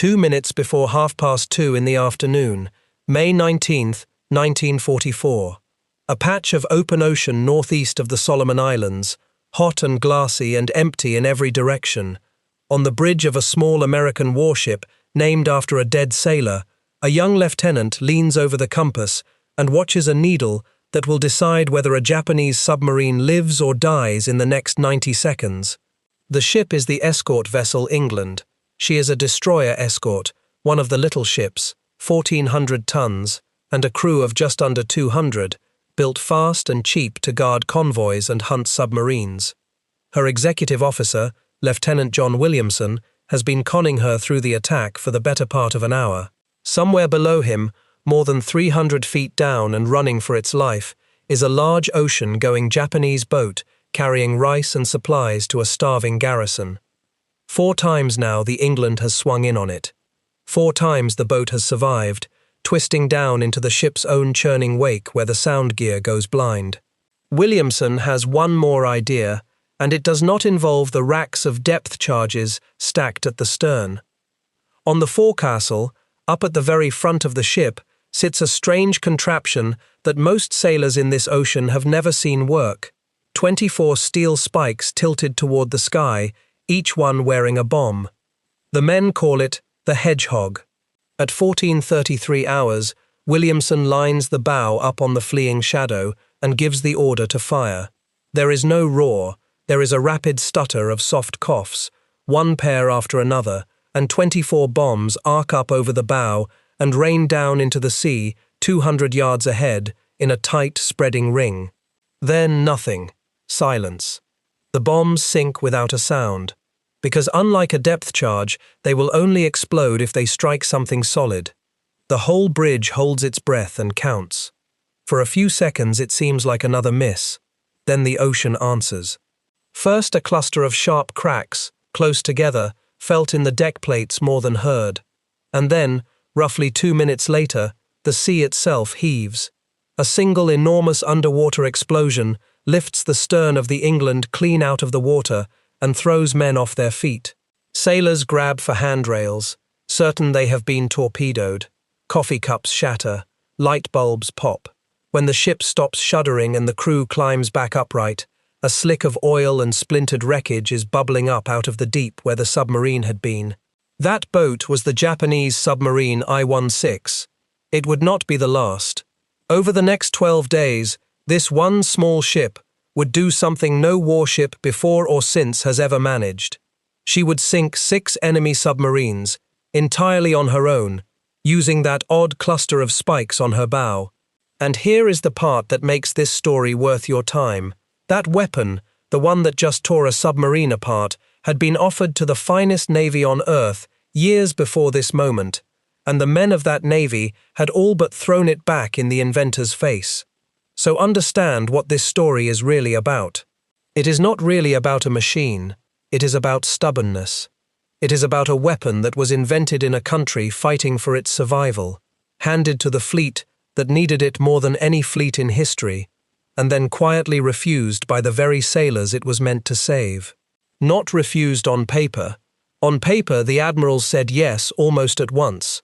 2 minutes before 2:30 in the afternoon, May 19th, 1944. A patch of open ocean northeast of the Solomon Islands, hot and glassy and empty in every direction. On the bridge of a small American warship named after a dead sailor, a young lieutenant leans over the compass and watches a needle that will decide whether a Japanese submarine lives or dies in the next 90 seconds. The ship is the escort vessel England. She is a destroyer escort, one of the little ships, 1,400 tons, and a crew of just under 200, built fast and cheap to guard convoys and hunt submarines. Her executive officer, Lieutenant John Williamson, has been conning her through the attack for the better part of an hour. Somewhere below him, more than 300 feet down and running for its life, is a large ocean-going Japanese boat carrying rice and supplies to a starving garrison. 4 times now the England has swung in on it. 4 times the boat has survived, twisting down into the ship's own churning wake where the sound gear goes blind. Williamson has one more idea, and it does not involve the racks of depth charges stacked at the stern. On the forecastle, up at the very front of the ship, sits a strange contraption that most sailors in this ocean have never seen work. 24 steel spikes tilted toward the sky, each one wearing a bomb. The men call it the Hedgehog. At 14:33 hours, Williamson lines the bow up on the fleeing shadow and gives the order to fire. There is no roar, there is a rapid stutter of soft coughs, one pair after another, and 24 bombs arc up over the bow and rain down into the sea 200 yards ahead in a tight, spreading ring. Then nothing. Silence. The bombs sink without a sound, because unlike a depth charge, they will only explode if they strike something solid. The whole bridge holds its breath and counts. For a few seconds it seems like another miss. Then the ocean answers. First a cluster of sharp cracks, close together, felt in the deck plates more than heard. And then, roughly 2 minutes later, the sea itself heaves. A single enormous underwater explosion lifts the stern of the England clean out of the water and throws men off their feet. Sailors grab for handrails, certain they have been torpedoed. Coffee cups shatter, light bulbs pop. When the ship stops shuddering and the crew climbs back upright, a slick of oil and splintered wreckage is bubbling up out of the deep where the submarine had been. That boat was the Japanese submarine I-16. It would not be the last. Over the next 12 days, this one small ship would do something no warship before or since has ever managed. She would sink 6 enemy submarines, entirely on her own, using that odd cluster of spikes on her bow. And here is the part that makes this story worth your time. That weapon, the one that just tore a submarine apart, had been offered to the finest navy on Earth years before this moment, and the men of that navy had all but thrown it back in the inventor's face. So understand what this story is really about. It is not really about a machine. It is about stubbornness. It is about a weapon that was invented in a country fighting for its survival, handed to the fleet that needed it more than any fleet in history, and then quietly refused by the very sailors it was meant to save. Not refused on paper. On paper, the admirals said yes almost at once.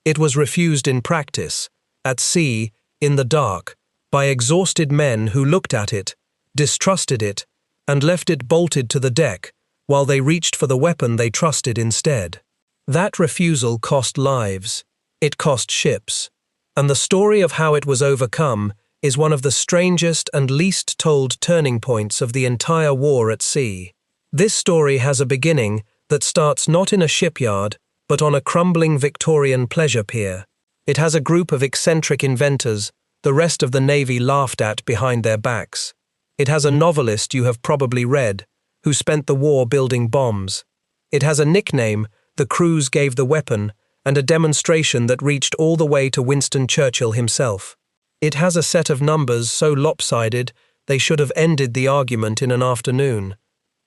It was refused in practice, at sea, in the dark, by exhausted men who looked at it, distrusted it, and left it bolted to the deck, while they reached for the weapon they trusted instead. That refusal cost lives. It cost ships. And the story of how it was overcome is one of the strangest and least told turning points of the entire war at sea. This story has a beginning that starts not in a shipyard, but on a crumbling Victorian pleasure pier. It has a group of eccentric inventors the rest of the Navy laughed at behind their backs. It has a novelist you have probably read, who spent the war building bombs. It has a nickname the crews gave the weapon, and a demonstration that reached all the way to Winston Churchill himself. It has a set of numbers so lopsided they should have ended the argument in an afternoon.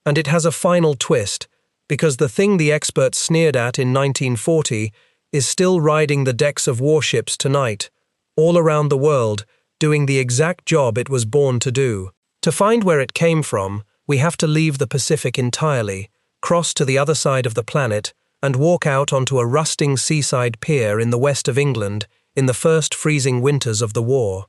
And it has a final twist, because the thing the experts sneered at in 1940 is still riding the decks of warships tonight, all around the world, doing the exact job it was born to do. To find where it came from, we have to leave the Pacific entirely, cross to the other side of the planet, and walk out onto a rusting seaside pier in the west of England in the first freezing winters of the war.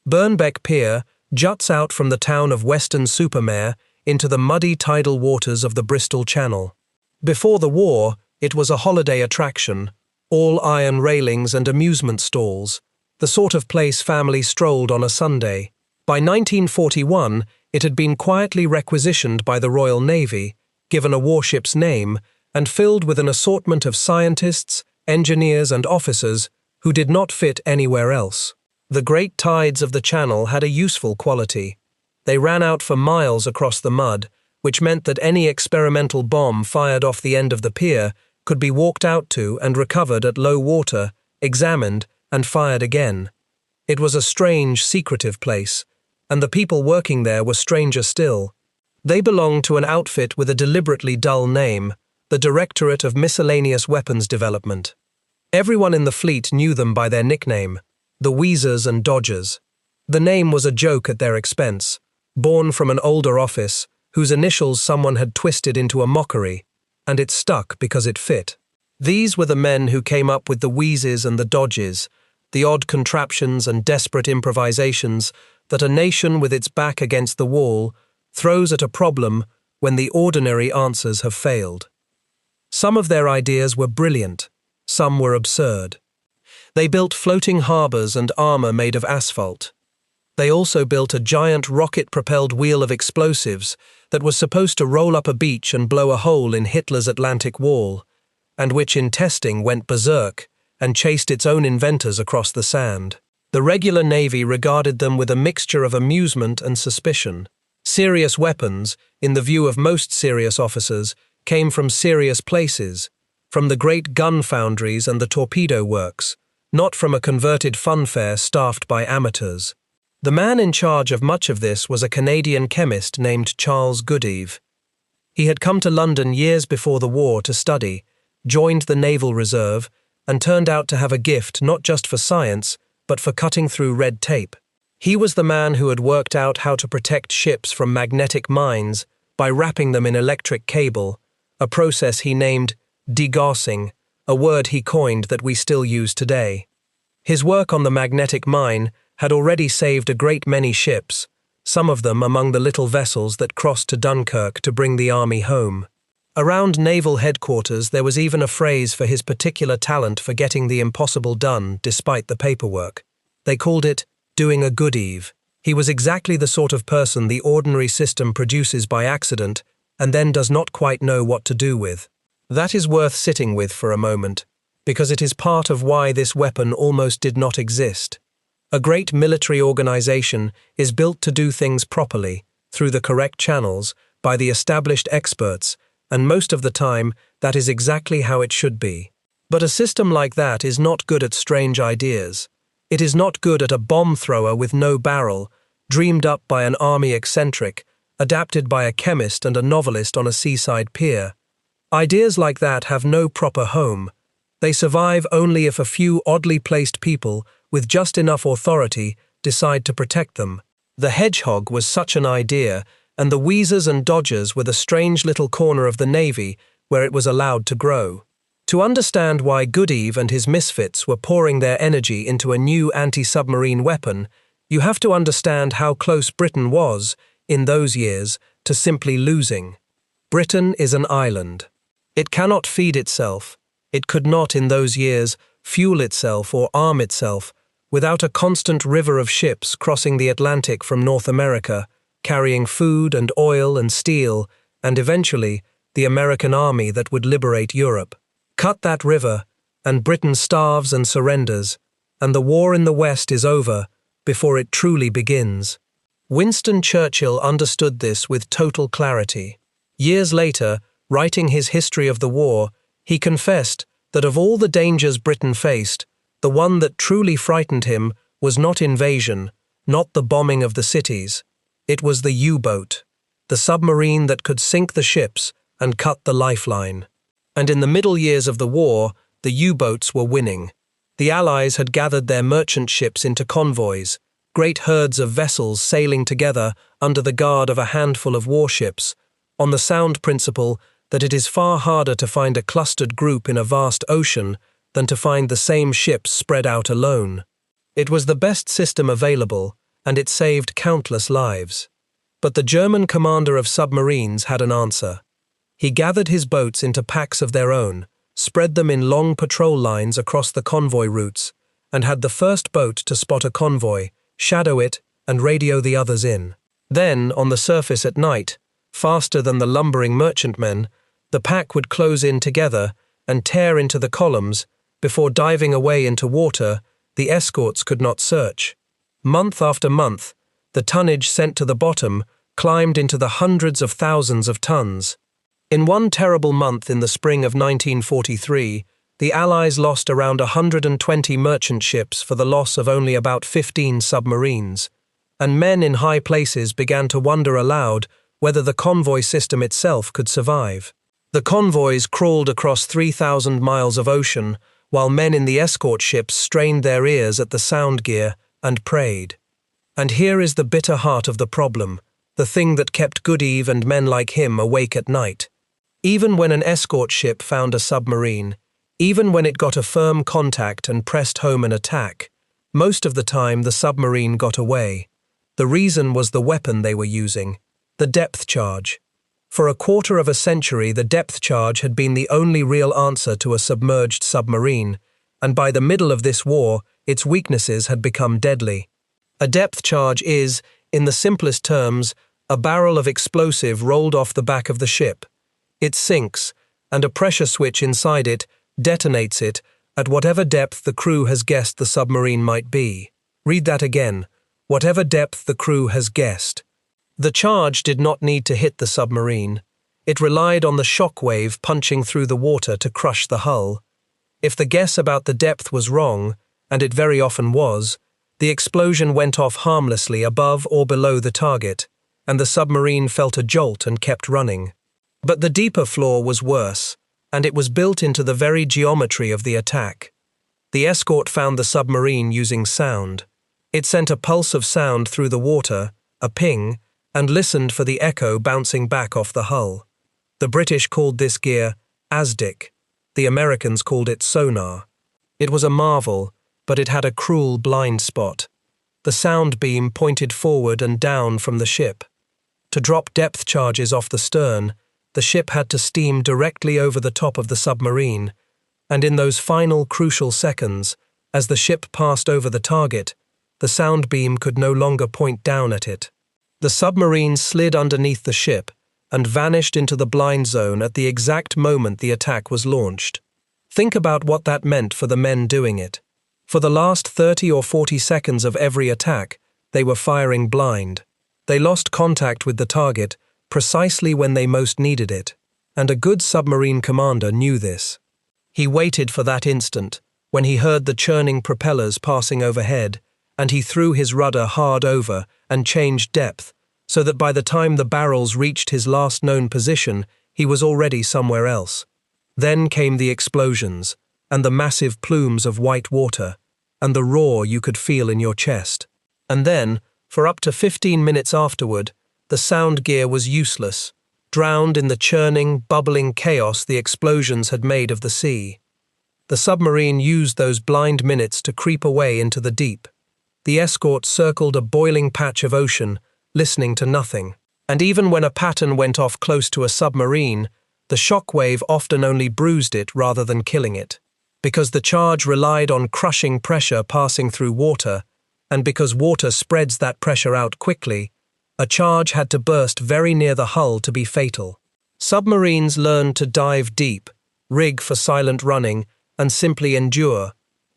Birnbeck Pier juts out from the town of Weston-super-Mare into the muddy tidal waters of the Bristol Channel. Before the war, it was a holiday attraction, all iron railings and amusement stalls, the sort of place families strolled on a Sunday. By 1941, it had been quietly requisitioned by the Royal Navy, given a warship's name, and filled with an assortment of scientists, engineers and officers who did not fit anywhere else. The great tides of the Channel had a useful quality. They ran out for miles across the mud, which meant that any experimental bomb fired off the end of the pier could be walked out to and recovered at low water, examined, and fired again. It was a strange, secretive place, and the people working there were stranger still. They belonged to an outfit with a deliberately dull name, the Directorate of Miscellaneous Weapons Development. Everyone in the fleet knew them by their nickname, the Wheezers and Dodgers. The name was a joke at their expense, born from an older office, whose initials someone had twisted into a mockery, and it stuck because it fit. These were the men who came up with the Wheezes and the Dodges, the odd contraptions and desperate improvisations that a nation with its back against the wall throws at a problem when the ordinary answers have failed. Some of their ideas were brilliant, some were absurd. They built floating harbours and armour made of asphalt. They also built a giant rocket-propelled wheel of explosives that was supposed to roll up a beach and blow a hole in Hitler's Atlantic Wall, and which in testing went berserk and chased its own inventors across the sand. The regular Navy regarded them with a mixture of amusement and suspicion. Serious weapons, in the view of most serious officers, came from serious places, from the great gun foundries and the torpedo works, not from a converted funfair staffed by amateurs. The man in charge of much of this was a Canadian chemist named Charles Goodeve. He had come to London years before the war to study, joined the Naval Reserve, and turned out to have a gift not just for science, but for cutting through red tape. He was the man who had worked out how to protect ships from magnetic mines by wrapping them in electric cable, a process he named degaussing, a word he coined that we still use today. His work on the magnetic mine had already saved a great many ships, some of them among the little vessels that crossed to Dunkirk to bring the army home. Around naval headquarters there was even a phrase for his particular talent for getting the impossible done despite the paperwork. They called it doing a Goodeve. He was exactly the sort of person the ordinary system produces by accident and then does not quite know what to do with. That is worth sitting with for a moment, because it is part of why this weapon almost did not exist. A great military organization is built to do things properly, through the correct channels, by the established experts, and most of the time that is exactly how it should be. But a system like that is not good at strange ideas. It is not good at a bomb thrower with no barrel, dreamed up by an army eccentric, adapted by a chemist and a novelist on a seaside pier. Ideas like that have no proper home. They survive only if a few oddly placed people with just enough authority decide to protect them. The Hedgehog was such an idea, and the Wheezers and Dodgers were the strange little corner of the Navy where it was allowed to grow. To understand why Goodeve and his misfits were pouring their energy into a new anti-submarine weapon, you have to understand how close Britain was, in those years, to simply losing. Britain is an island. It cannot feed itself. It could not, in those years, fuel itself or arm itself without a constant river of ships crossing the Atlantic from North America, carrying food and oil and steel, and eventually the American army that would liberate Europe. Cut that river, and Britain starves and surrenders, and the war in the West is over before it truly begins. Winston Churchill understood this with total clarity. Years later, writing his history of the war, he confessed that of all the dangers Britain faced, the one that truly frightened him was not invasion, not the bombing of the cities. It was the U-boat, the submarine that could sink the ships and cut the lifeline. And in the middle years of the war, the U-boats were winning. The Allies had gathered their merchant ships into convoys, great herds of vessels sailing together under the guard of a handful of warships, on the sound principle that it is far harder to find a clustered group in a vast ocean than to find the same ships spread out alone. It was the best system available, and it saved countless lives. But the German commander of submarines had an answer. He gathered his boats into packs of their own, spread them in long patrol lines across the convoy routes, and had the first boat to spot a convoy, shadow it, and radio the others in. Then, on the surface at night, faster than the lumbering merchantmen, the pack would close in together and tear into the columns. Before diving away into water, the escorts could not search. Month after month, the tonnage sent to the bottom climbed into the hundreds of thousands of tons. In one terrible month in the spring of 1943, the Allies lost around 120 merchant ships for the loss of only about 15 submarines, and men in high places began to wonder aloud whether the convoy system itself could survive. The convoys crawled across 3,000 miles of ocean, while men in the escort ships strained their ears at the sound gear and prayed. And here is the bitter heart of the problem, the thing that kept Goodeve and men like him awake at night. Even when an escort ship found a submarine, even when it got a firm contact and pressed home an attack, most of the time the submarine got away. The reason was the weapon they were using, the depth charge. For a quarter of a century, the depth charge had been the only real answer to a submerged submarine, and by the middle of this war, its weaknesses had become deadly. A depth charge is, in the simplest terms, a barrel of explosive rolled off the back of the ship. It sinks, and a pressure switch inside it detonates it at whatever depth the crew has guessed the submarine might be. Read that again. Whatever depth the crew has guessed. The charge did not need to hit the submarine. It relied on the shock wave punching through the water to crush the hull. If the guess about the depth was wrong, and it very often was, the explosion went off harmlessly above or below the target, and the submarine felt a jolt and kept running. But the deeper flaw was worse, and it was built into the very geometry of the attack. The escort found the submarine using sound. It sent a pulse of sound through the water, a ping, and listened for the echo bouncing back off the hull. The British called this gear ASDIC. The Americans called it sonar. It was a marvel, but it had a cruel blind spot. The sound beam pointed forward and down from the ship. To drop depth charges off the stern, the ship had to steam directly over the top of the submarine, and in those final crucial seconds, as the ship passed over the target, the sound beam could no longer point down at it. The submarine slid underneath the ship and vanished into the blind zone at the exact moment the attack was launched. Think about what that meant for the men doing it. For the last 30 or 40 seconds of every attack, they were firing blind. They lost contact with the target precisely when they most needed it, and a good submarine commander knew this. He waited for that instant, when he heard the churning propellers passing overhead, and he threw his rudder hard over and changed depth, so that by the time the barrels reached his last known position, he was already somewhere else. Then came the explosions, and the massive plumes of white water, and the roar you could feel in your chest. And then, for up to 15 minutes afterward, the sound gear was useless, drowned in the churning, bubbling chaos the explosions had made of the sea. The submarine used those blind minutes to creep away into the deep. The escort circled a boiling patch of ocean, listening to nothing. And even when a pattern went off close to a submarine, the shock wave often only bruised it rather than killing it. Because the charge relied on crushing pressure passing through water, and because water spreads that pressure out quickly, a charge had to burst very near the hull to be fatal. Submarines learned to dive deep, rig for silent running, and simply endure.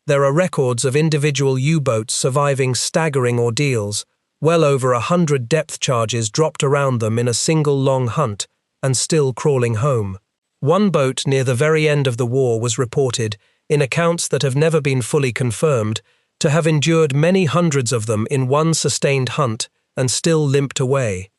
There are records of individual U-boats surviving staggering ordeals, well over 100 depth charges dropped around them in a single long hunt, and still crawling home. One boat near the very end of the war was reported, in accounts that have never been fully confirmed, to have endured many hundreds of them in one sustained hunt and still limped away.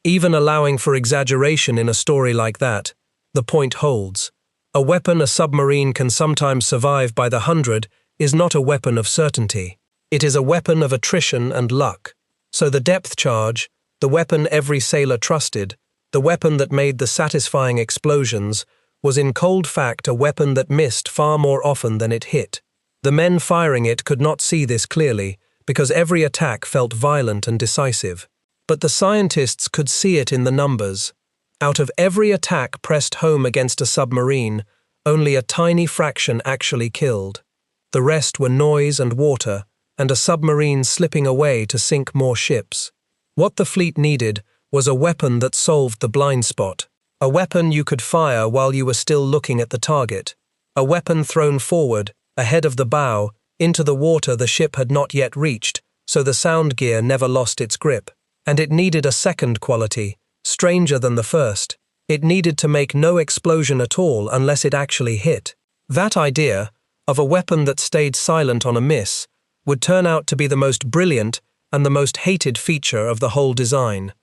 Even allowing for exaggeration in a story like that, the point holds. A weapon a submarine can sometimes survive by the 100 is not a weapon of certainty. It is a weapon of attrition and luck. So the depth charge, the weapon every sailor trusted, The weapon that made the satisfying explosions was in cold fact a weapon that missed far more often than it hit. The men firing it could not see this clearly, because every attack felt violent and decisive. But the scientists could see it in the numbers. Out of every attack pressed home against a submarine, only a tiny fraction actually killed. The rest were noise and water, and a submarine slipping away to sink more ships. What the fleet needed was a weapon that solved the blind spot. A weapon you could fire while you were still looking at the target. A weapon thrown forward, ahead of the bow, into the water the ship had not yet reached, so the sound gear never lost its grip. And it needed a second quality, stranger than the first. It needed to make no explosion at all unless it actually hit. That idea, of a weapon that stayed silent on a miss, would turn out to be the most brilliant and the most hated feature of the whole design.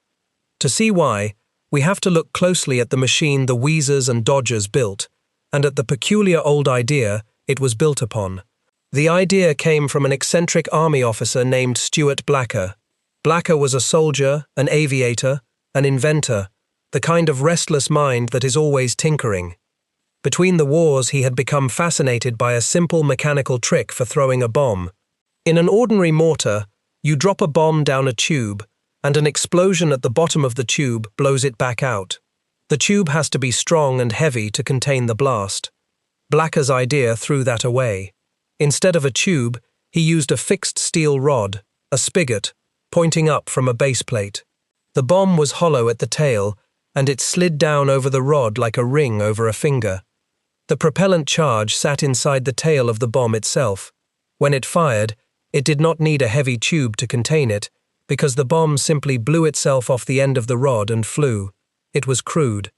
To see why, we have to look closely at the machine the Wheezers and Dodgers built, and at the peculiar old idea it was built upon. The idea came from an eccentric army officer named Stewart Blacker. Blacker was a soldier, an aviator, an inventor, the kind of restless mind that is always tinkering. Between the wars he had become fascinated by a simple mechanical trick for throwing a bomb. In an ordinary mortar, you drop a bomb down a tube, and an explosion at the bottom of the tube blows it back out. The tube has to be strong and heavy to contain the blast. Blacker's idea threw that away. Instead of a tube, he used a fixed steel rod, a spigot, pointing up from a base plate. The bomb was hollow at the tail, and it slid down over the rod like a ring over a finger. The propellant charge sat inside the tail of the bomb itself. When it fired, it did not need a heavy tube to contain it, because the bomb simply blew itself off the end of the rod and flew. It was crude.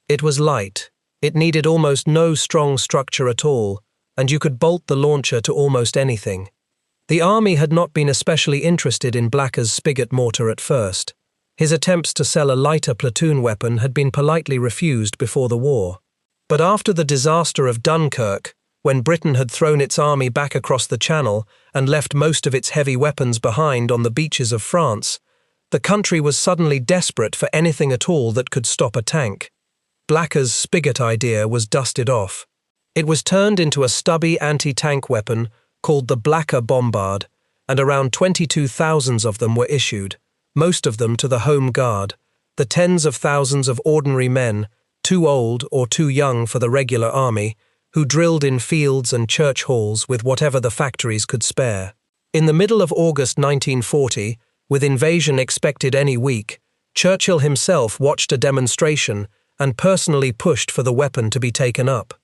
It was light. It needed almost no strong structure at all, and you could bolt the launcher to almost anything. The army had not been especially interested in Blacker's spigot mortar at first. His attempts to sell a lighter platoon weapon had been politely refused before the war. But after the disaster of Dunkirk, when Britain had thrown its army back across the Channel and left most of its heavy weapons behind on the beaches of France, the country was suddenly desperate for anything at all that could stop a tank. Blacker's spigot idea was dusted off. It was turned into a stubby anti-tank weapon called the Blacker Bombard, and around 22,000 of them were issued, most of them to the Home Guard, the tens of thousands of ordinary men, too old or too young for the regular army, who drilled in fields and church halls with whatever the factories could spare. In the middle of August 1940, with invasion expected any week, Churchill himself watched a demonstration and personally pushed for the weapon to be taken up.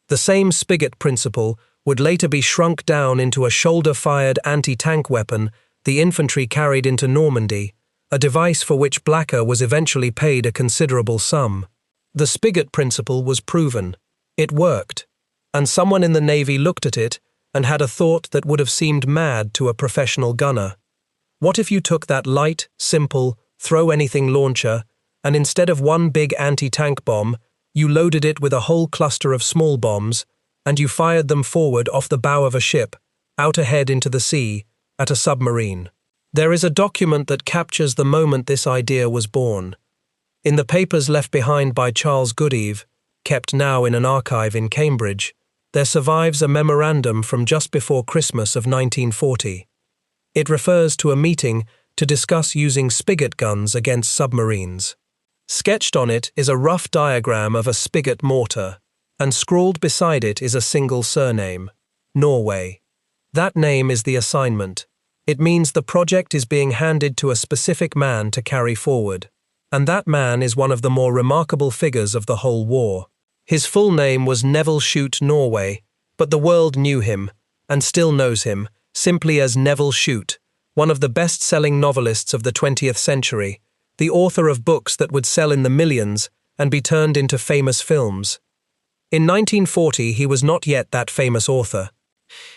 The same spigot principle would later be shrunk down into a shoulder-fired anti-tank weapon the infantry carried into Normandy, a device for which Blacker was eventually paid a considerable sum. The spigot principle was proven. It worked. And someone in the Navy looked at it and had a thought that would have seemed mad to a professional gunner. What if you took that light, simple, throw-anything launcher, and instead of one big anti-tank bomb, you loaded it with a whole cluster of small bombs, and you fired them forward off the bow of a ship, out ahead into the sea, at a submarine? There is a document that captures the moment this idea was born. In the papers left behind by Charles Goodeve, kept now in an archive in Cambridge, there survives a memorandum from just before Christmas of 1940. It refers to a meeting to discuss using spigot guns against submarines. Sketched on it is a rough diagram of a spigot mortar, and scrawled beside it is a single surname, Norway. That name is the assignment. It means the project is being handed to a specific man to carry forward, and that man is one of the more remarkable figures of the whole war. His full name was Nevil Shute Norway, but the world knew him, and still knows him, simply as Nevil Shute, one of the best-selling novelists of the 20th century, the author of books that would sell in the millions and be turned into famous films. In 1940 he was not yet that famous author.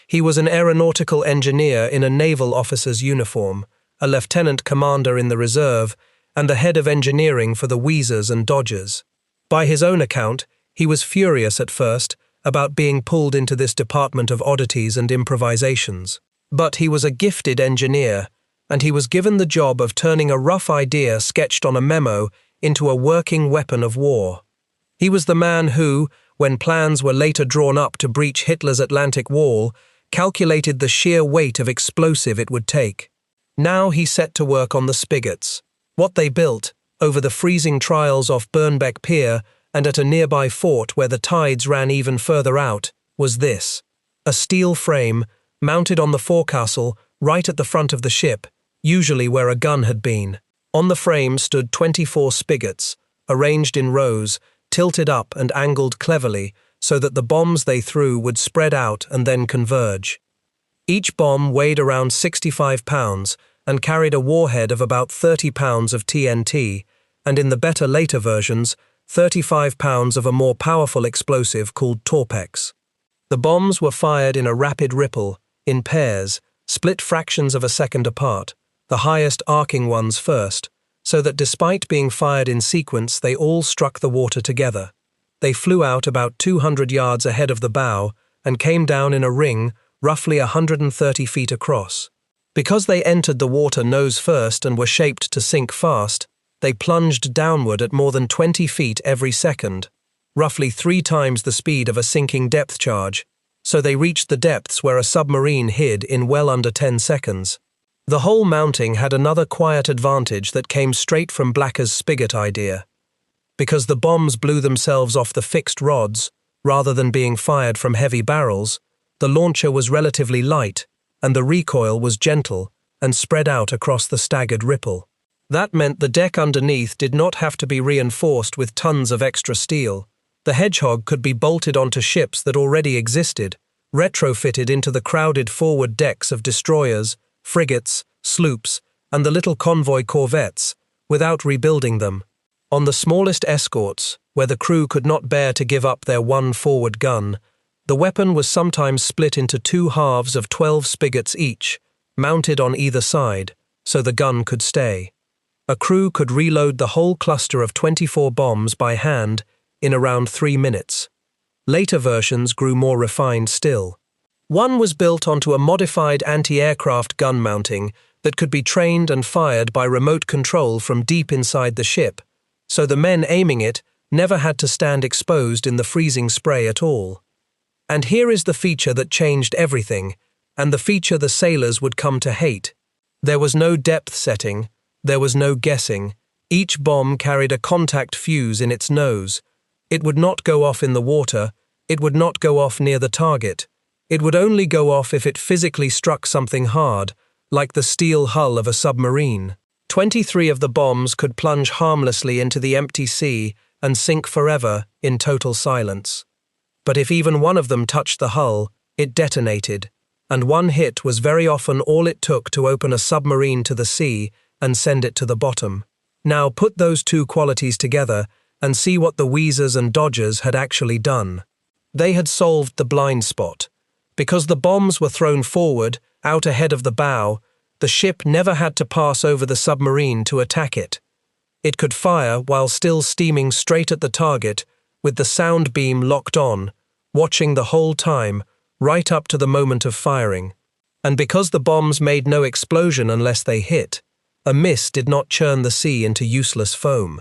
He was an aeronautical engineer in a naval officer's uniform, a lieutenant commander in the reserve, and the head of engineering for the Wheezers and Dodgers. By his own account, he was furious at first about being pulled into this department of oddities and improvisations. But he was a gifted engineer, and he was given the job of turning a rough idea sketched on a memo into a working weapon of war. He was the man who, when plans were later drawn up to breach Hitler's Atlantic Wall, calculated the sheer weight of explosive it would take. Now he set to work on the spigots. What they built, over the freezing trials off Birnbeck Pier and at a nearby fort where the tides ran even further out, was this: a steel frame, mounted on the forecastle, right at the front of the ship, usually where a gun had been. On the frame stood 24 spigots, arranged in rows, tilted up and angled cleverly so that the bombs they threw would spread out and then converge. Each bomb weighed around 65 pounds and carried a warhead of about 30 pounds of TNT, and in the better later versions, 35 pounds of a more powerful explosive called Torpex. The bombs were fired in a rapid ripple, in pairs, split fractions of a second apart, the highest arcing ones first, so that despite being fired in sequence they all struck the water together. They flew out about 200 yards ahead of the bow and came down in a ring roughly 130 feet across. Because they entered the water nose first and were shaped to sink fast, they plunged downward at more than 20 feet every second, roughly 3 times the speed of a sinking depth charge, so they reached the depths where a submarine hid in well under 10 seconds. The whole mounting had another quiet advantage that came straight from Blacker's spigot idea. Because the bombs blew themselves off the fixed rods, rather than being fired from heavy barrels, the launcher was relatively light, and the recoil was gentle and spread out across the staggered ripple. That meant the deck underneath did not have to be reinforced with tons of extra steel. The Hedgehog could be bolted onto ships that already existed, retrofitted into the crowded forward decks of destroyers, frigates, sloops, and the little convoy corvettes, without rebuilding them. On the smallest escorts, where the crew could not bear to give up their one forward gun, the weapon was sometimes split into 2 halves of 12 spigots each, mounted on either side, so the gun could stay. A crew could reload the whole cluster of 24 bombs by hand in around 3 minutes. Later versions grew more refined still. One was built onto a modified anti-aircraft gun mounting that could be trained and fired by remote control from deep inside the ship, so the men aiming it never had to stand exposed in the freezing spray at all. And here is the feature that changed everything, and the feature the sailors would come to hate. There was no depth setting, there was no guessing. Each bomb carried a contact fuse in its nose. It would not go off in the water, it would not go off near the target. It would only go off if it physically struck something hard, like the steel hull of a submarine. 23 of the bombs could plunge harmlessly into the empty sea and sink forever in total silence. But if even one of them touched the hull, it detonated, and one hit was very often all it took to open a submarine to the sea and send it to the bottom. Now put those 2 qualities together and see what the Wheezers and Dodgers had actually done. They had solved the blind spot. Because the bombs were thrown forward, out ahead of the bow, the ship never had to pass over the submarine to attack it. It could fire while still steaming straight at the target, with the sound beam locked on, watching the whole time, right up to the moment of firing. And because the bombs made no explosion unless they hit, a miss did not churn the sea into useless foam.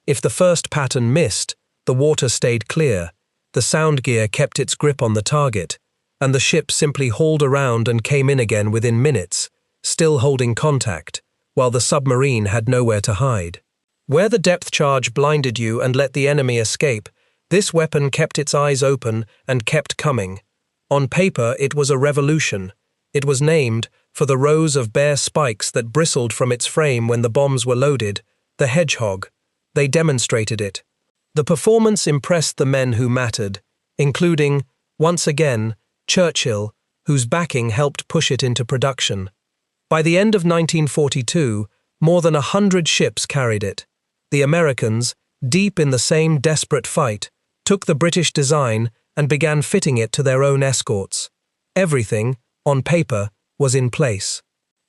If the first pattern missed, the water stayed clear, the sound gear kept its grip on the target, and the ship simply hauled around and came in again within minutes, still holding contact, while the submarine had nowhere to hide. Where the depth charge blinded you and let the enemy escape, this weapon kept its eyes open and kept coming. On paper, it was a revolution. It was named, for the rows of bare spikes that bristled from its frame when the bombs were loaded, the Hedgehog. They demonstrated it. The performance impressed the men who mattered, including, once again, Churchill, whose backing helped push it into production. By the end of 1942, more than 100 ships carried it. The Americans, deep in the same desperate fight, took the British design and began fitting it to their own escorts. Everything, on paper, was in place.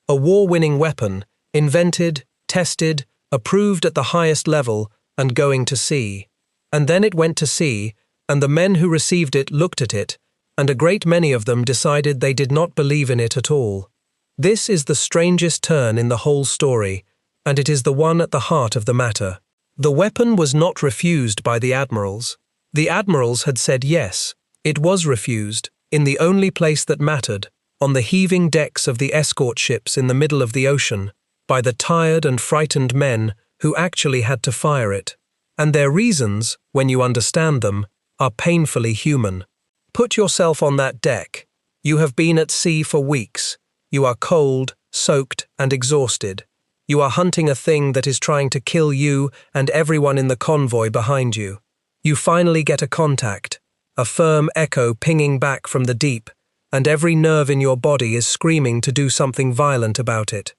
A war-winning weapon, invented, tested, approved at the highest level, and going to sea. And then it went to sea, and the men who received it looked at it, and a great many of them decided they did not believe in it at all. This is the strangest turn in the whole story, and it is the one at the heart of the matter. The weapon was not refused by the admirals. The admirals had said yes. It was refused, in the only place that mattered, on the heaving decks of the escort ships in the middle of the ocean, by the tired and frightened men who actually had to fire it. And their reasons, when you understand them, are painfully human. Put yourself on that deck. You have been at sea for weeks. You are cold, soaked, and exhausted. You are hunting a thing that is trying to kill you and everyone in the convoy behind you. You finally get a contact, a firm echo pinging back from the deep, and every nerve in your body is screaming to do something violent about it.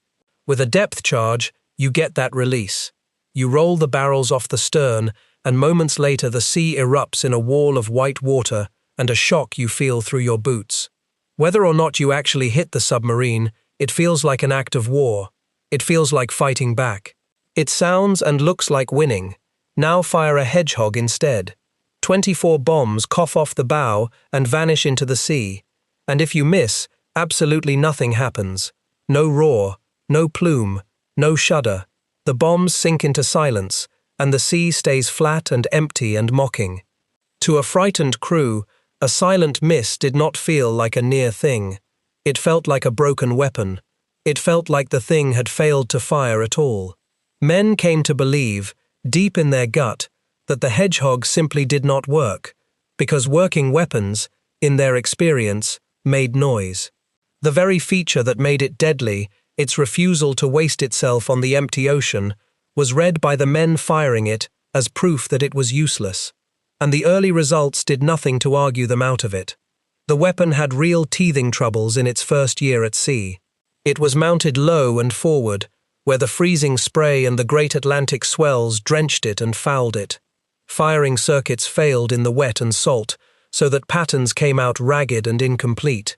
With a depth charge, you get that release. You roll the barrels off the stern, and moments later the sea erupts in a wall of white water and a shock you feel through your boots. Whether or not you actually hit the submarine, it feels like an act of war. It feels like fighting back. It sounds and looks like winning. Now fire a Hedgehog instead. 24 bombs cough off the bow and vanish into the sea. And if you miss, absolutely nothing happens. No roar, no plume, no shudder. The bombs sink into silence, and the sea stays flat and empty and mocking. To a frightened crew, a silent miss did not feel like a near thing. It felt like a broken weapon. It felt like the thing had failed to fire at all. Men came to believe, deep in their gut, that the Hedgehog simply did not work, because working weapons, in their experience, made noise. The very feature that made it deadly, its refusal to waste itself on the empty ocean, was read by the men firing it as proof that it was useless. And the early results did nothing to argue them out of it. The weapon had real teething troubles in its first year at sea. It was mounted low and forward, where the freezing spray and the great Atlantic swells drenched it and fouled it. Firing circuits failed in the wet and salt, so that patterns came out ragged and incomplete.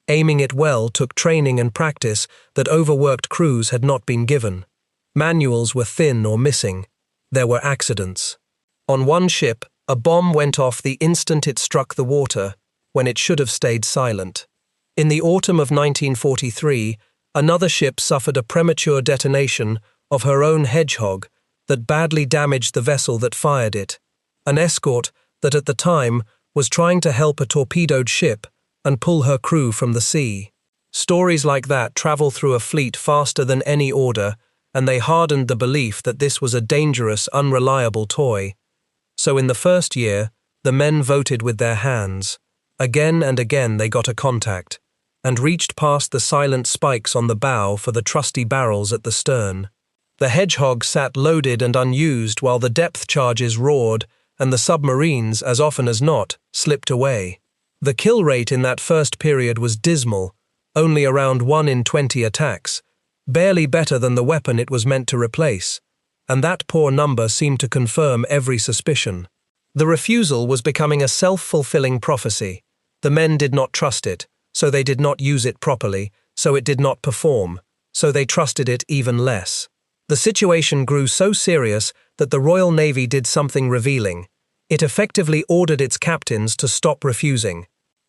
Aiming it well took training and practice that overworked crews had not been given. Manuals were thin or missing. There were accidents. On one ship, a bomb went off the instant it struck the water, when it should have stayed silent. In the autumn of 1943, another ship suffered a premature detonation of her own Hedgehog that badly damaged the vessel that fired it, an escort that at the time was trying to help a torpedoed ship and pull her crew from the sea. Stories like that travel through a fleet faster than any order, and they hardened the belief that this was a dangerous, unreliable toy. So in the first year, the men voted with their hands. Again and again they got a contact, and reached past the silent spikes on the bow for the trusty barrels at the stern. The Hedgehog sat loaded and unused while the depth charges roared, and the submarines, as often as not, slipped away. The kill rate in that first period was dismal, only around 1 in 20 attacks, barely better than the weapon it was meant to replace, and that poor number seemed to confirm every suspicion. The Refusal was becoming a self-fulfilling prophecy. The men did not trust it, so they did not use it properly, so it did not perform, so they trusted it even less. The situation grew so serious that the Royal Navy did something revealing. It effectively ordered its captains to stop refusing.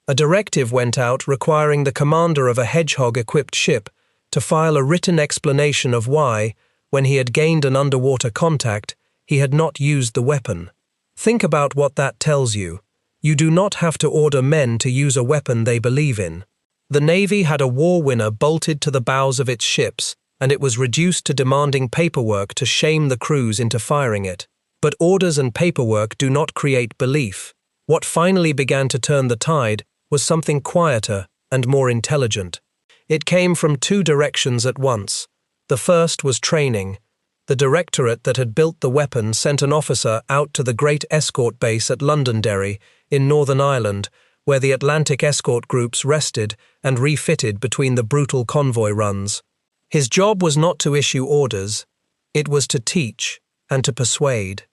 A directive went out requiring the commander of a Hedgehog-equipped ship to file a written explanation of why, when he had gained an underwater contact, he had not used the weapon. Think about what that tells you. You do not have to order men to use a weapon they believe in. The Navy had a war winner bolted to the bows of its ships, and it was reduced to demanding paperwork to shame the crews into firing it. But orders and paperwork do not create belief. What finally began to turn the tide was something quieter and more intelligent. It came from two directions at once. The first was training. The Directorate that had built the weapon sent an officer out to the great escort base at Londonderry in Northern Ireland, where the Atlantic escort groups rested and refitted between the brutal convoy runs. His job was not to issue orders. It was to teach and to persuade.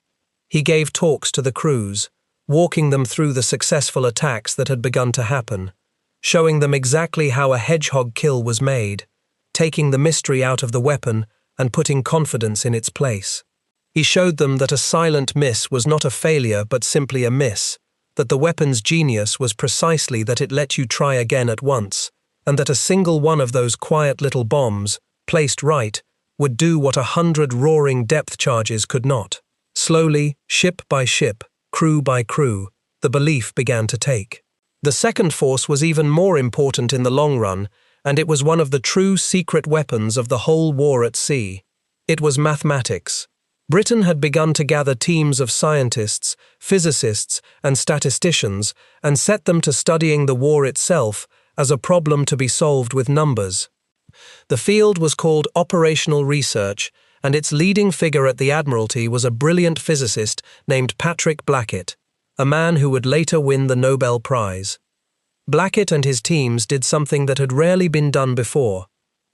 He gave talks to the crews, walking them through the successful attacks that had begun to happen, showing them exactly how a Hedgehog kill was made, taking the mystery out of the weapon and putting confidence in its place. He showed them that a silent miss was not a failure but simply a miss, that the weapon's genius was precisely that it let you try again at once, and that a single one of those quiet little bombs, placed right, would do what 100 roaring depth charges could not. Slowly, ship by ship, crew by crew, the belief began to take. The second force was even more important in the long run, and it was one of the true secret weapons of the whole war at sea. It was mathematics. Britain had begun to gather teams of scientists, physicists, and statisticians and set them to studying the war itself as a problem to be solved with numbers. The field was called operational research, and its leading figure at the Admiralty was a brilliant physicist named Patrick Blackett, a man who would later win the Nobel Prize. Blackett and his teams did something that had rarely been done before.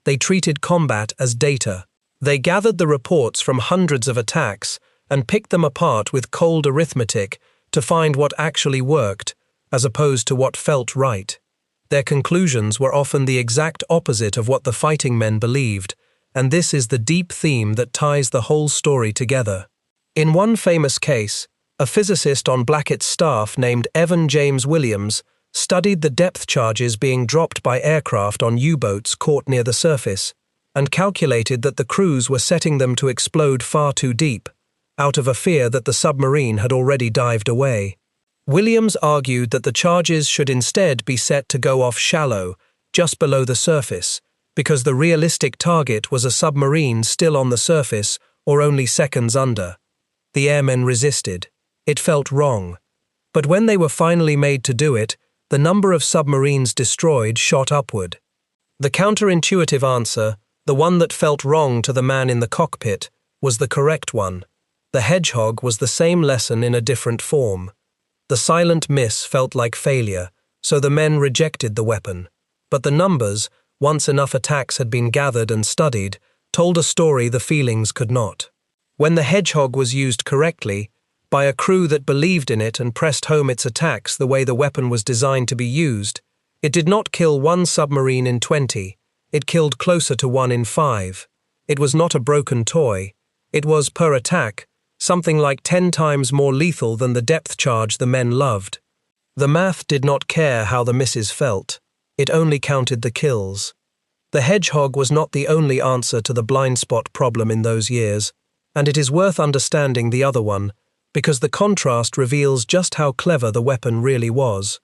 They treated combat as data. They gathered the reports from hundreds of attacks and picked them apart with cold arithmetic to find what actually worked, as opposed to what felt right. Their conclusions were often the exact opposite of what the fighting men believed, and this is the deep theme that ties the whole story together. In one famous case, a physicist on Blackett's staff named Evan James Williams studied the depth charges being dropped by aircraft on U-boats caught near the surface, and calculated that the crews were setting them to explode far too deep, out of a fear that the submarine had already dived away. Williams argued that the charges should instead be set to go off shallow, just below the surface, because the realistic target was a submarine still on the surface or only seconds under. The airmen resisted. It felt wrong. But when they were finally made to do it, the number of submarines destroyed shot upward. The counterintuitive answer, the one that felt wrong to the man in the cockpit, was the correct one. The Hedgehog was the same lesson in a different form. The silent miss felt like failure, so the men rejected the weapon. But the numbers, once enough attacks had been gathered and studied, told a story the feelings could not. When the Hedgehog was used correctly, by a crew that believed in it and pressed home its attacks the way the weapon was designed to be used, it did not kill one submarine in 20, it killed closer to 1 in 5. It was not a broken toy. It was, per attack, something like 10 times more lethal than the depth charge the men loved. The math did not care how the misses felt. It only counted the kills. The Hedgehog was not the only answer to the blind spot problem in those years, and it is worth understanding the other one, because the contrast reveals just how clever the weapon really was.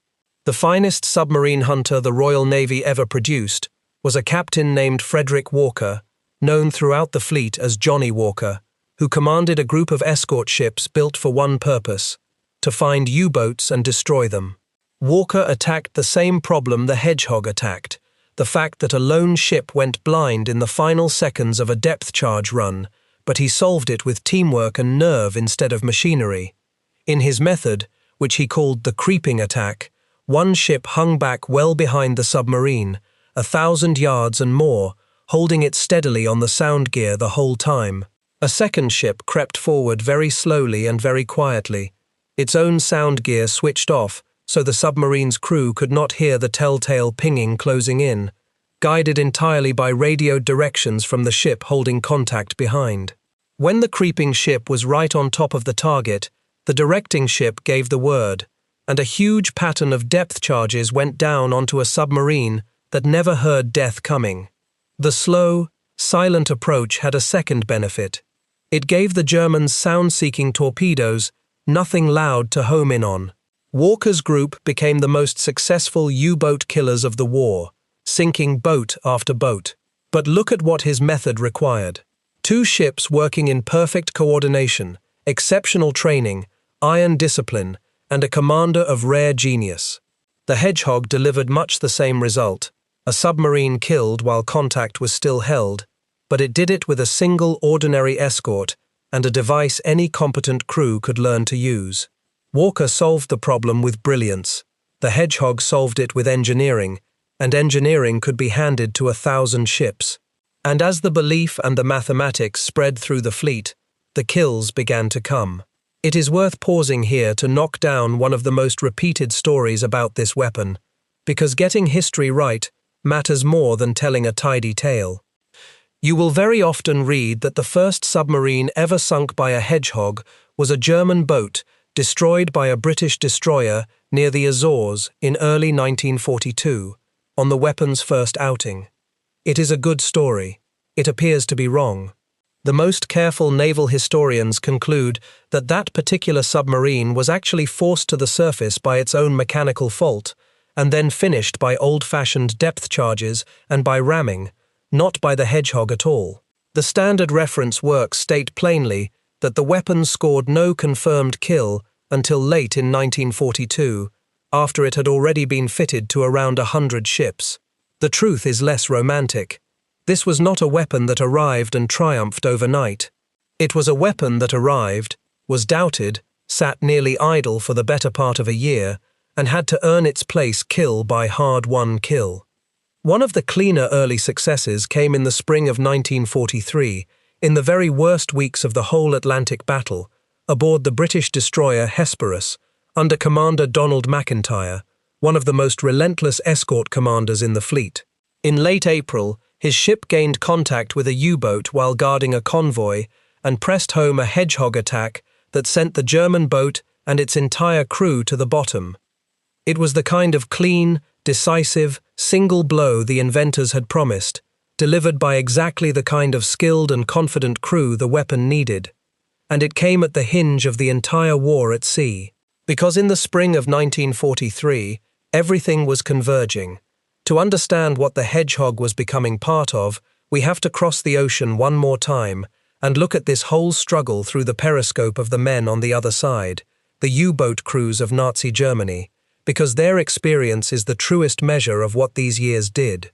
The finest submarine hunter the Royal Navy ever produced was a captain named Frederick Walker, known throughout the fleet as Johnny Walker, who commanded a group of escort ships built for one purpose: to find U-boats and destroy them. Walker attacked the same problem the Hedgehog attacked, the fact that a lone ship went blind in the final seconds of a depth charge run, but he solved it with teamwork and nerve instead of machinery. In his method, which he called the creeping attack, one ship hung back well behind the submarine, 1,000 yards and more, holding it steadily on the sound gear the whole time. A second ship crept forward very slowly and very quietly, its own sound gear switched off so the submarine's crew could not hear the telltale pinging closing in, guided entirely by radioed directions from the ship holding contact behind. When the creeping ship was right on top of the target, the directing ship gave the word, and a huge pattern of depth charges went down onto a submarine that never heard death coming. The slow, silent approach had a second benefit. It gave the Germans sound-seeking torpedoes nothing loud to home in on. Walker's group became the most successful U-boat killers of the war, sinking boat after boat. But look at what his method required. 2 ships working in perfect coordination, exceptional training, iron discipline, and a commander of rare genius. The Hedgehog delivered much the same result. A submarine killed while contact was still held, but it did it with a single ordinary escort and a device any competent crew could learn to use. Walker solved the problem with brilliance. The Hedgehog solved it with engineering, and engineering could be handed to 1,000 ships. And as the belief and the mathematics spread through the fleet, the kills began to come. It is worth pausing here to knock down one of the most repeated stories about this weapon, because getting history right matters more than telling a tidy tale. You will very often read that the first submarine ever sunk by a Hedgehog was a German boat destroyed by a British destroyer near the Azores in early 1942, on the weapon's first outing. It is a good story. It appears to be wrong. The most careful naval historians conclude that that particular submarine was actually forced to the surface by its own mechanical fault, and then finished by old-fashioned depth charges and by ramming, not by the Hedgehog at all. The standard reference works state plainly that the weapon scored no confirmed kill until late in 1942, after it had already been fitted to around 100 ships. The truth is less romantic. This was not a weapon that arrived and triumphed overnight. It was a weapon that arrived, was doubted, sat nearly idle for the better part of a year, and had to earn its place kill by hard-won kill. One of the cleaner early successes came in the spring of 1943, in the very worst weeks of the whole Atlantic battle, aboard the British destroyer Hesperus, under Commander Donald McIntyre, one of the most relentless escort commanders in the fleet. In late April, his ship gained contact with a U-boat while guarding a convoy and pressed home a Hedgehog attack that sent the German boat and its entire crew to the bottom. It was the kind of clean, decisive, single blow the inventors had promised, delivered by exactly the kind of skilled and confident crew the weapon needed. And it came at the hinge of the entire war at sea. Because in the spring of 1943, everything was converging. To understand what the Hedgehog was becoming part of, we have to cross the ocean one more time and look at this whole struggle through the periscope of the men on the other side, the U-boat crews of Nazi Germany, because their experience is the truest measure of what these years did.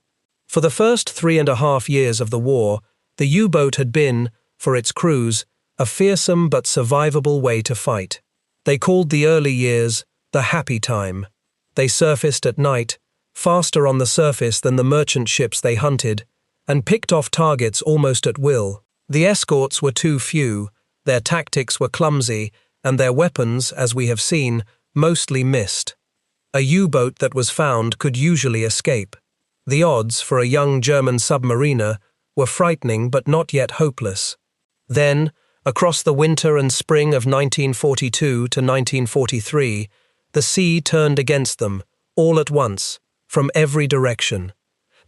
For the first 3.5 years of the war, the U-boat had been, for its crews, a fearsome but survivable way to fight. They called the early years the happy time. They surfaced at night, faster on the surface than the merchant ships they hunted, and picked off targets almost at will. The escorts were too few, their tactics were clumsy, and their weapons, as we have seen, mostly missed. A U-boat that was found could usually escape. The odds for a young German submariner were frightening but not yet hopeless. Then, across the winter and spring of 1942 to 1943, the sea turned against them, all at once, from every direction.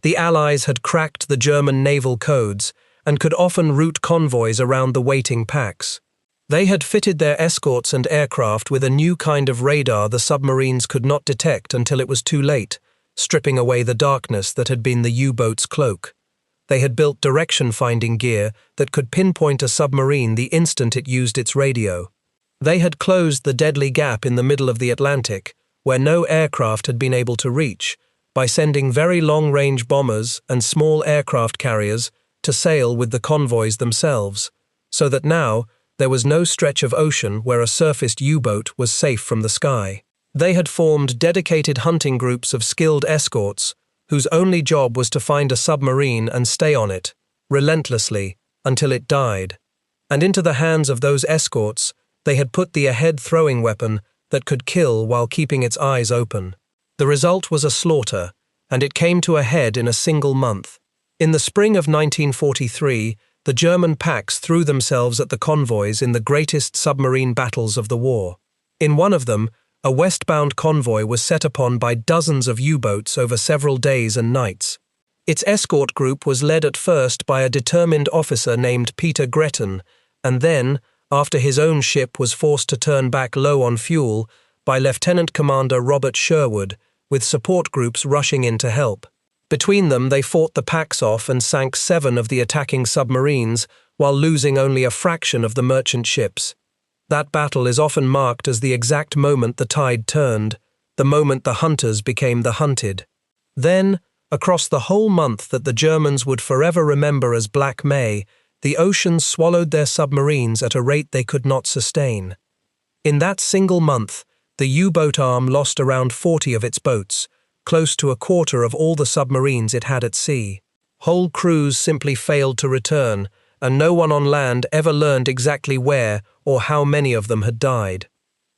The Allies had cracked the German naval codes and could often route convoys around the waiting packs. They had fitted their escorts and aircraft with a new kind of radar the submarines could not detect until it was too late, stripping away the darkness that had been the U-boat's cloak. They had built direction-finding gear that could pinpoint a submarine the instant it used its radio. They had closed the deadly gap in the middle of the Atlantic, where no aircraft had been able to reach, by sending very long-range bombers and small aircraft carriers to sail with the convoys themselves, so that now there was no stretch of ocean where a surfaced U-boat was safe from the sky. They had formed dedicated hunting groups of skilled escorts, whose only job was to find a submarine and stay on it, relentlessly, until it died. And into the hands of those escorts, they had put the ahead throwing weapon that could kill while keeping its eyes open. The result was a slaughter, and it came to a head in a single month. In the spring of 1943, the German packs threw themselves at the convoys in the greatest submarine battles of the war. In one of them, a westbound convoy was set upon by dozens of U-boats over several days and nights. Its escort group was led at first by a determined officer named Peter Gretton, and then, after his own ship was forced to turn back low on fuel, by Lieutenant Commander Robert Sherwood, with support groups rushing in to help. Between them, they fought the packs off and sank 7 of the attacking submarines, while losing only a fraction of the merchant ships. That battle is often marked as the exact moment the tide turned, the moment the hunters became the hunted. Then, across the whole month that the Germans would forever remember as Black May, the ocean swallowed their submarines at a rate they could not sustain. In that single month, the U-boat arm lost around 40 of its boats, close to a quarter of all the submarines it had at sea. Whole crews simply failed to return, and no one on land ever learned exactly where or how many of them had died.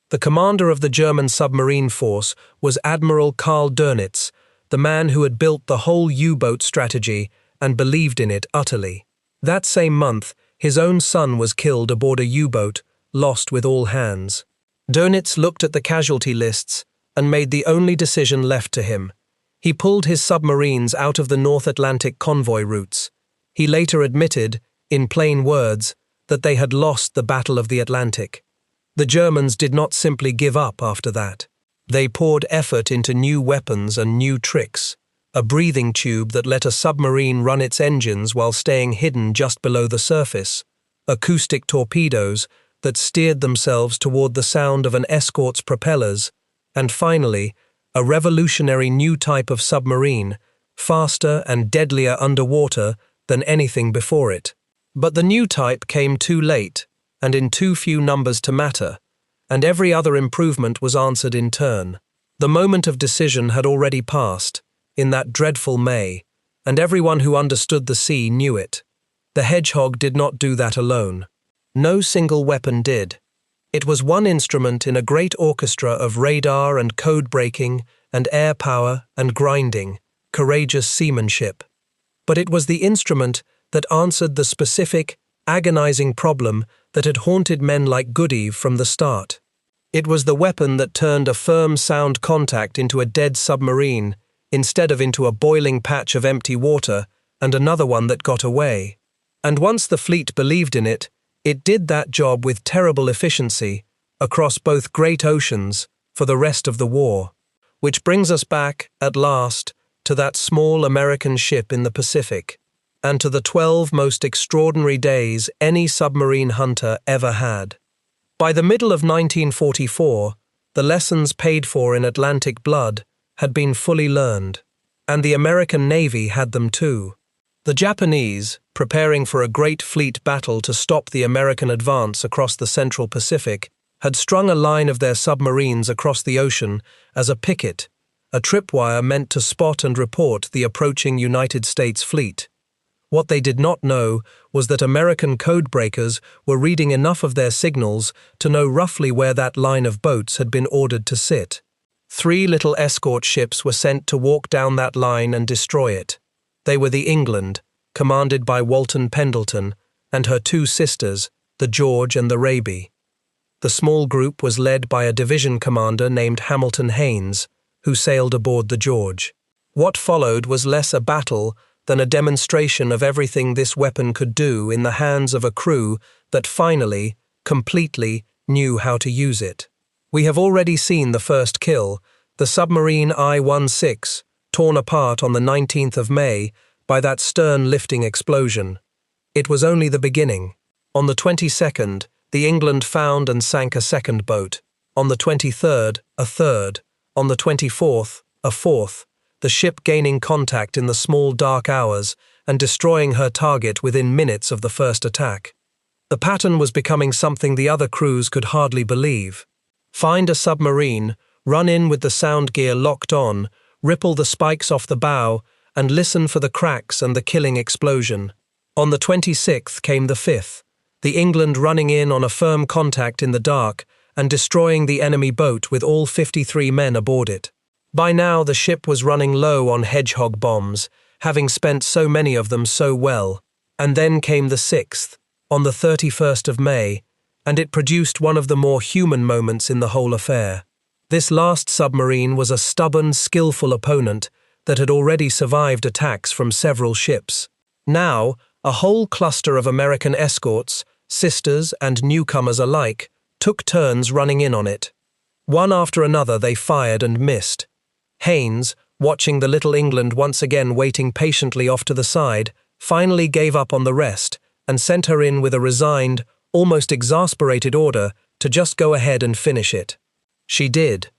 The commander of the German submarine force was Admiral Karl Dönitz, the man who had built the whole U-boat strategy and believed in it utterly. That same month, his own son was killed aboard a U-boat, lost with all hands. Dönitz looked at the casualty lists and made the only decision left to him. He pulled his submarines out of the North Atlantic convoy routes. He later admitted, in plain words, that they had lost the Battle of the Atlantic. The Germans did not simply give up after that. They poured effort into new weapons and new tricks, a breathing tube that let a submarine run its engines while staying hidden just below the surface, acoustic torpedoes that steered themselves toward the sound of an escort's propellers, and finally, a revolutionary new type of submarine, faster and deadlier underwater than anything before it. But the new type came too late, and in too few numbers to matter, and every other improvement was answered in turn. The moment of decision had already passed, in that dreadful May, and everyone who understood the sea knew it. The Hedgehog did not do that alone. No single weapon did. It was one instrument in a great orchestra of radar and code-breaking and air power and grinding, courageous seamanship. But it was the instrument that answered the specific, agonizing problem that had haunted men like Goodeve from the start. It was the weapon that turned a firm sound contact into a dead submarine, instead of into a boiling patch of empty water and another one that got away. And once the fleet believed in it, it did that job with terrible efficiency, across both great oceans, for the rest of the war. Which brings us back, at last, to that small American ship in the Pacific, and to the 12 most extraordinary days any submarine hunter ever had. By the middle of 1944, the lessons paid for in Atlantic blood had been fully learned, and the American Navy had them too. The Japanese, preparing for a great fleet battle to stop the American advance across the Central Pacific, had strung a line of their submarines across the ocean as a picket, a tripwire meant to spot and report the approaching United States fleet. What they did not know was that American codebreakers were reading enough of their signals to know roughly where that line of boats had been ordered to sit. 3 little escort ships were sent to walk down that line and destroy it. They were the England, commanded by Walton Pendleton, and her 2 sisters, the George and the Raby. The small group was led by a division commander named Hamilton Haynes, who sailed aboard the George. What followed was less a battle than a demonstration of everything this weapon could do in the hands of a crew that finally, completely, knew how to use it. We have already seen the first kill, the submarine I-16, torn apart on the 19th of May by that stern-lifting explosion. It was only the beginning. On the 22nd, the England found and sank a second boat. On the 23rd, a third. On the 24th, a fourth, the ship gaining contact in the small dark hours and destroying her target within minutes of the first attack. The pattern was becoming something the other crews could hardly believe. Find a submarine, run in with the sound gear locked on, ripple the spikes off the bow, and listen for the cracks and the killing explosion. On the 26th came the 5th, the England running in on a firm contact in the dark and destroying the enemy boat with all 53 men aboard it. By now the ship was running low on Hedgehog bombs, having spent so many of them so well. And then came the 6th, on the 31st of May, and it produced one of the more human moments in the whole affair. This last submarine was a stubborn, skillful opponent that had already survived attacks from several ships. Now, a whole cluster of American escorts, sisters and newcomers alike, took turns running in on it. One after another they fired and missed. Haynes, watching the little England once again waiting patiently off to the side, finally gave up on the rest and sent her in with a resigned, almost exasperated order to just go ahead and finish it. She did.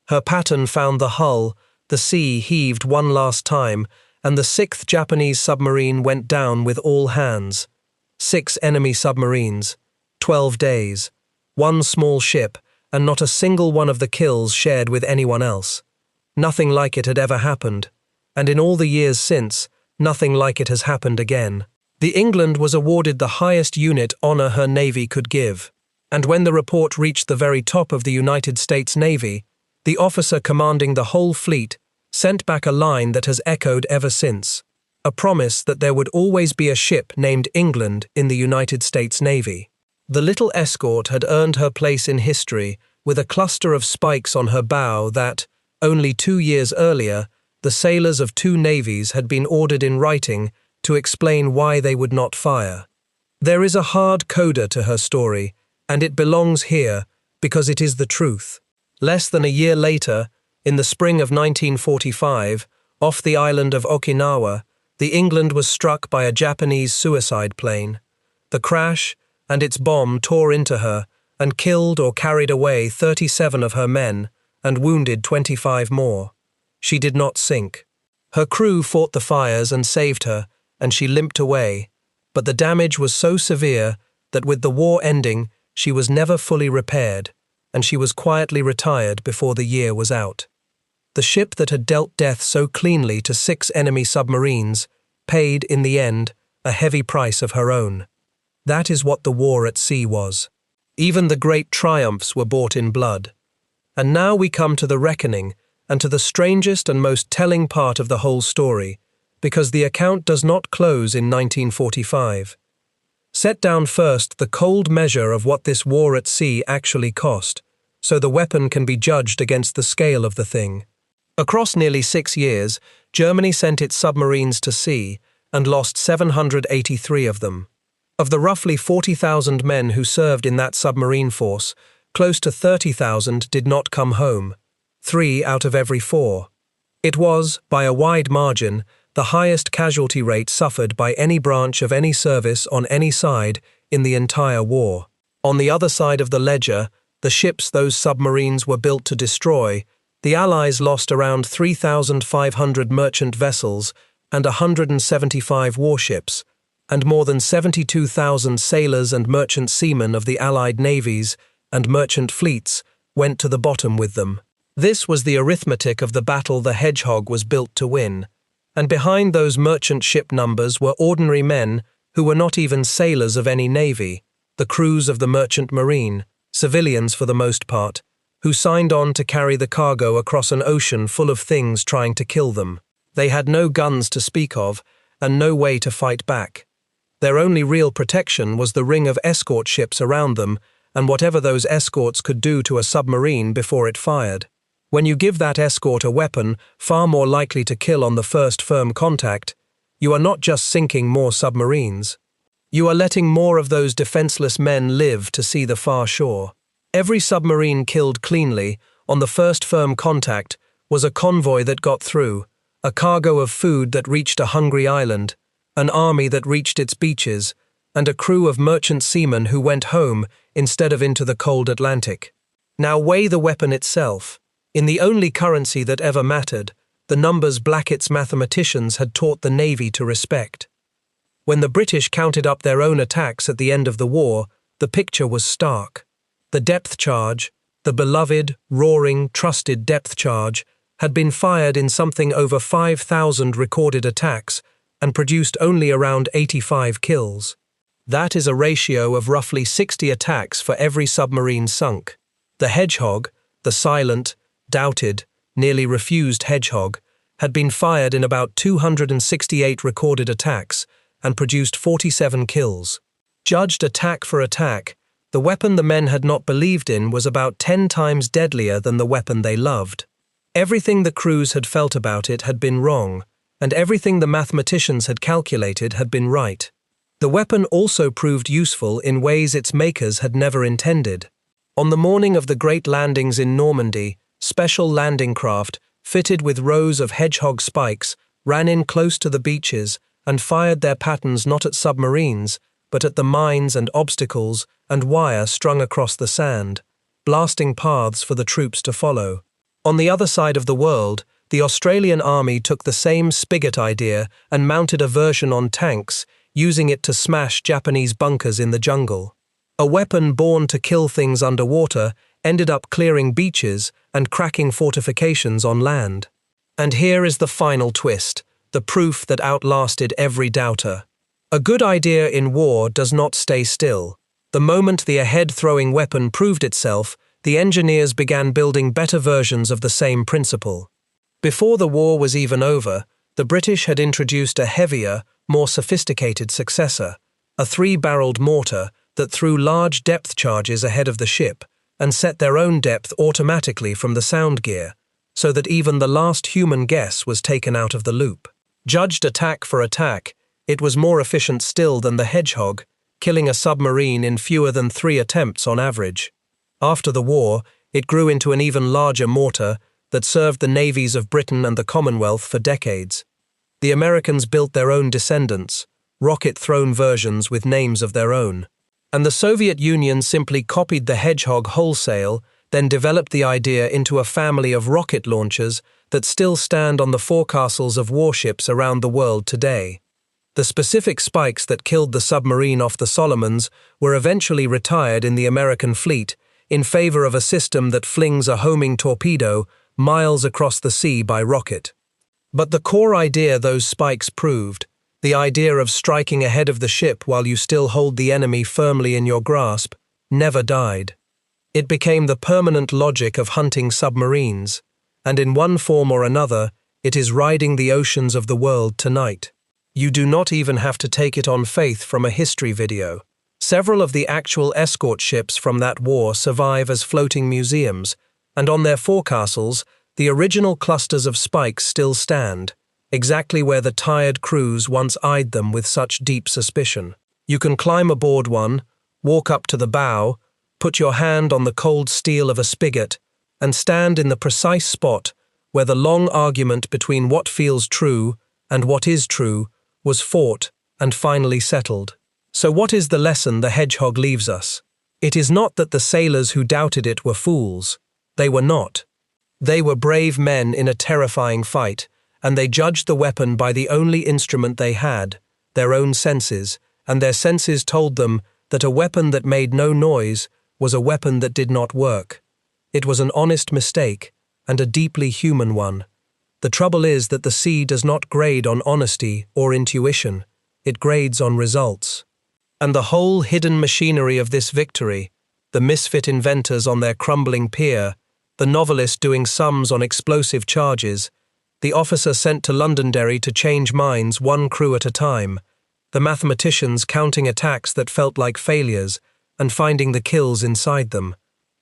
Her pattern found the hull, the sea heaved one last time, and the 6th Japanese submarine went down with all hands. 6 enemy submarines, 12 days, 1 small ship, and not a single one of the kills shared with anyone else. Nothing like it had ever happened, and in all the years since, nothing like it has happened again. The England was awarded the highest unit honor her Navy could give, and when the report reached the very top of the United States Navy, the officer commanding the whole fleet sent back a line that has echoed ever since, a promise that there would always be a ship named England in the United States Navy. The little escort had earned her place in history with a cluster of spikes on her bow that, only 2 years earlier, the sailors of 2 navies had been ordered in writing to explain why they would not fire. There is a hard coda to her story, and it belongs here because it is the truth. Less than a year later, in the spring of 1945, off the island of Okinawa, the England was struck by a Japanese suicide plane. The crash and its bomb tore into her and killed or carried away 37 of her men and wounded 25 more. She did not sink. Her crew fought the fires and saved her, and she limped away, but the damage was so severe that with the war ending, she was never fully repaired, and she was quietly retired before the year was out. The ship that had dealt death so cleanly to 6 enemy submarines paid, in the end, a heavy price of her own. That is what the war at sea was. Even the great triumphs were bought in blood. And now we come to the reckoning and to the strangest and most telling part of the whole story, because the account does not close in 1945. Set down first the cold measure of what this war at sea actually cost, so the weapon can be judged against the scale of the thing. Across nearly 6 years, Germany sent its submarines to sea and lost 783 of them. Of the roughly 40,000 men who served in that submarine force, close to 30,000 did not come home, 3 out of every 4. It was, by a wide margin, the highest casualty rate suffered by any branch of any service on any side in the entire war. On the other side of the ledger, the ships those submarines were built to destroy, the Allies lost around 3,500 merchant vessels and 175 warships, and more than 72,000 sailors and merchant seamen of the Allied navies and merchant fleets went to the bottom with them. This was the arithmetic of the battle the Hedgehog was built to win, and behind those merchant ship numbers were ordinary men who were not even sailors of any navy, the crews of the merchant marine, civilians for the most part, who signed on to carry the cargo across an ocean full of things trying to kill them. They had no guns to speak of, and no way to fight back. Their only real protection was the ring of escort ships around them, and whatever those escorts could do to a submarine before it fired. When you give that escort a weapon far more likely to kill on the first firm contact, you are not just sinking more submarines. You are letting more of those defenseless men live to see the far shore. Every submarine killed cleanly, on the first firm contact, was a convoy that got through, a cargo of food that reached a hungry island, an army that reached its beaches, and a crew of merchant seamen who went home instead of into the cold Atlantic. Now weigh the weapon itself. In the only currency that ever mattered, the numbers Blackett's mathematicians had taught the Navy to respect. When the British counted up their own attacks at the end of the war, the picture was stark. The depth charge, the beloved, roaring, trusted depth charge, had been fired in something over 5,000 recorded attacks and produced only around 85 kills. That is a ratio of roughly 60 attacks for every submarine sunk. The Hedgehog, the silent, doubted, nearly refused Hedgehog, had been fired in about 268 recorded attacks and produced 47 kills. Judged attack for attack, the weapon the men had not believed in was about 10 times deadlier than the weapon they loved. Everything the crews had felt about it had been wrong, and everything the mathematicians had calculated had been right. The weapon also proved useful in ways its makers had never intended. On the morning of the great landings in Normandy, special landing craft, fitted with rows of Hedgehog spikes, ran in close to the beaches and fired their patterns not at submarines, but at the mines and obstacles and wire strung across the sand, blasting paths for the troops to follow. On the other side of the world, the Australian Army took the same spigot idea and mounted a version on tanks, using it to smash Japanese bunkers in the jungle. A weapon born to kill things underwater ended up clearing beaches and cracking fortifications on land. And here is the final twist, the proof that outlasted every doubter. A good idea in war does not stay still. The moment the ahead-throwing weapon proved itself, the engineers began building better versions of the same principle. Before the war was even over, the British had introduced a heavier, more sophisticated successor, a 3-barreled mortar that threw large depth charges ahead of the ship and set their own depth automatically from the sound gear, so that even the last human guess was taken out of the loop. Judged attack for attack, it was more efficient still than the Hedgehog, killing a submarine in fewer than 3 attempts on average. After the war, it grew into an even larger mortar that served the navies of Britain and the Commonwealth for decades. The Americans built their own descendants, rocket-thrown versions with names of their own. And the Soviet Union simply copied the Hedgehog wholesale, then developed the idea into a family of rocket launchers that still stand on the forecastles of warships around the world today. The specific spikes that killed the submarine off the Solomons were eventually retired in the American fleet in favor of a system that flings a homing torpedo miles across the sea by rocket. But the core idea those spikes proved, the idea of striking ahead of the ship while you still hold the enemy firmly in your grasp, never died. It became the permanent logic of hunting submarines, and in one form or another, it is riding the oceans of the world tonight. You do not even have to take it on faith from a history video. Several of the actual escort ships from that war survive as floating museums, and on their forecastles, the original clusters of spikes still stand, exactly where the tired crews once eyed them with such deep suspicion. You can climb aboard one, walk up to the bow, put your hand on the cold steel of a spigot, and stand in the precise spot where the long argument between what feels true and what is true was fought and finally settled. So what is the lesson the Hedgehog leaves us? It is not that the sailors who doubted it were fools. They were not. They were brave men in a terrifying fight, and they judged the weapon by the only instrument they had, their own senses, and their senses told them that a weapon that made no noise was a weapon that did not work. It was an honest mistake, and a deeply human one. The trouble is that the sea does not grade on honesty or intuition. It grades on results. And the whole hidden machinery of this victory, the misfit inventors on their crumbling pier, the novelist doing sums on explosive charges, the officer sent to Londonderry to change minds one crew at a time, the mathematicians counting attacks that felt like failures and finding the kills inside them.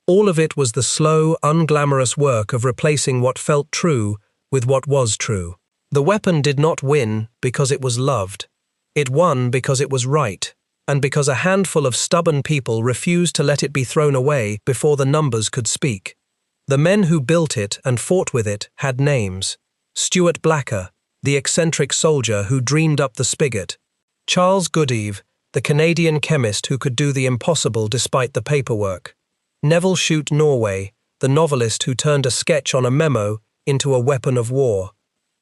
All of it was the slow, unglamorous work of replacing what felt true with what was true. The weapon did not win because it was loved. It won because it was right, and because a handful of stubborn people refused to let it be thrown away before the numbers could speak. The men who built it and fought with it had names. Stewart Blacker, the eccentric soldier who dreamed up the spigot. Charles Goodeve, the Canadian chemist who could do the impossible despite the paperwork. Nevil Shute, Norway, the novelist who turned a sketch on a memo into a weapon of war.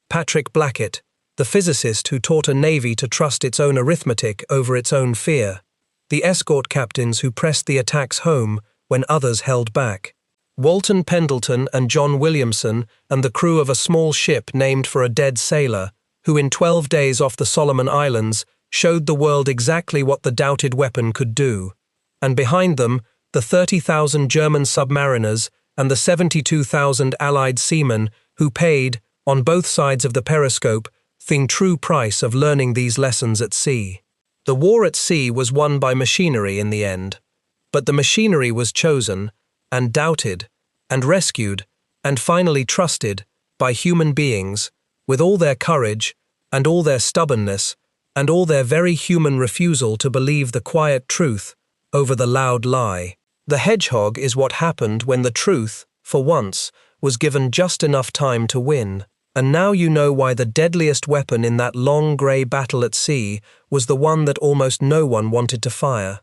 Patrick Blackett, the physicist who taught a navy to trust its own arithmetic over its own fear. The escort captains who pressed the attacks home when others held back. Walton Pendleton and John Williamson and the crew of a small ship named for a dead sailor, who in 12 days off the Solomon Islands showed the world exactly what the doubted weapon could do. And behind them, the 30,000 German submariners and the 72,000 Allied seamen who paid, on both sides of the periscope, the true price of learning these lessons at sea. The war at sea was won by machinery in the end, but the machinery was chosen, and doubted, and rescued, and finally trusted by human beings, with all their courage, and all their stubbornness, and all their very human refusal to believe the quiet truth over the loud lie. The Hedgehog is what happened when the truth, for once, was given just enough time to win. And now you know why the deadliest weapon in that long grey battle at sea was the one that almost no one wanted to fire.